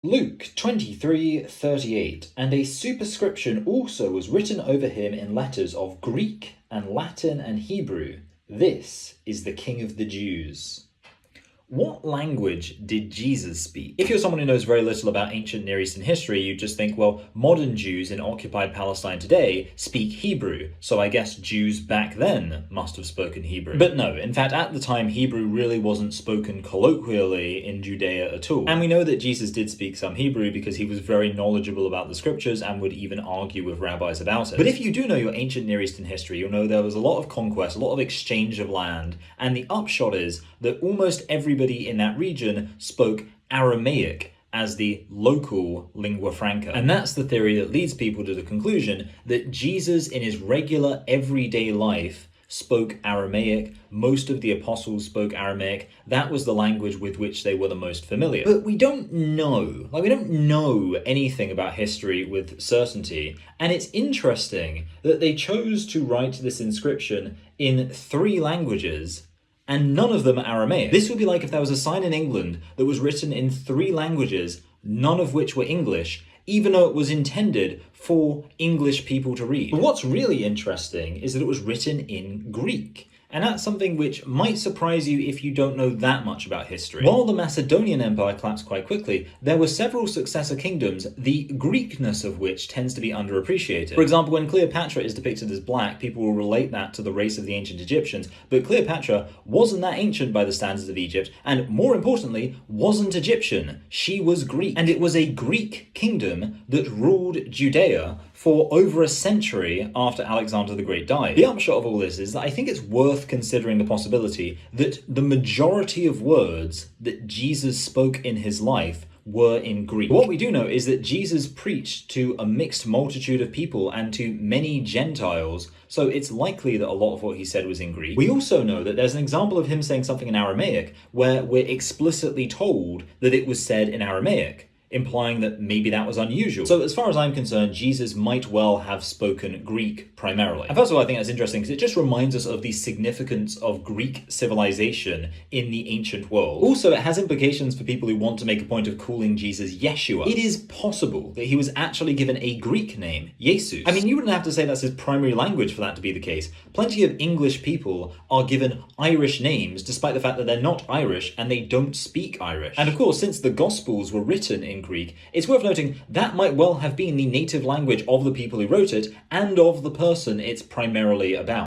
Luke 23:38, and a superscription also was written over him in letters of Greek and Latin and Hebrew. This is the King of the Jews. What language did Jesus speak? If you're someone who knows very little about ancient Near Eastern history, you just think, well, modern Jews in occupied Palestine today speak Hebrew, so I guess Jews back then must have spoken Hebrew. But no, in fact, at the time, Hebrew really wasn't spoken colloquially in Judea at all. And we know that Jesus did speak some Hebrew because he was very knowledgeable about the scriptures and would even argue with rabbis about it. But if you do know your ancient Near Eastern history, you'll know there was a lot of conquest, a lot of exchange of land, and the upshot is that almost everybody in that region spoke Aramaic as the local lingua franca. And that's the theory that leads people to the conclusion that Jesus in his regular everyday life spoke Aramaic. Most of the apostles spoke Aramaic. That was the language with which they were the most familiar. But we don't know. We don't know anything about history with certainty. And it's interesting that they chose to write this inscription in 3 languages, and none of them are Aramaic. This would be like if there was a sign in England that was written in 3 languages, none of which were English, even though it was intended for English people to read. But what's really interesting is that it was written in Greek. And that's something which might surprise you if you don't know that much about history. While the Macedonian Empire collapsed quite quickly, there were several successor kingdoms, the Greekness of which tends to be underappreciated. For example, when Cleopatra is depicted as black, people will relate that to the race of the ancient Egyptians, but Cleopatra wasn't that ancient by the standards of Egypt, and more importantly, wasn't Egyptian. She was Greek. And it was a Greek kingdom that ruled Judea for over a century after Alexander the Great died. The upshot of all this is that I think it's worth considering the possibility that the majority of words that Jesus spoke in his life were in Greek. What we do know is that Jesus preached to a mixed multitude of people and to many Gentiles, so it's likely that a lot of what he said was in Greek. We also know that there's an example of him saying something in Aramaic where we're explicitly told that it was said in Aramaic, implying that maybe that was unusual. So as far as I'm concerned, Jesus might well have spoken Greek primarily. And first of all, I think that's interesting because it just reminds us of the significance of Greek civilization in the ancient world. Also, it has implications for people who want to make a point of calling Jesus YESHUA. It is possible that he was actually given a Greek name, Jesus. I mean, you wouldn't have to say that's his primary language for that to be the case. Plenty of English people are given Irish names despite the fact that they're not Irish and they don't speak Irish. And of course, since the Gospels were written in Greek, it's worth noting that might well have been the native language of the people who wrote it and of the person it's primarily about.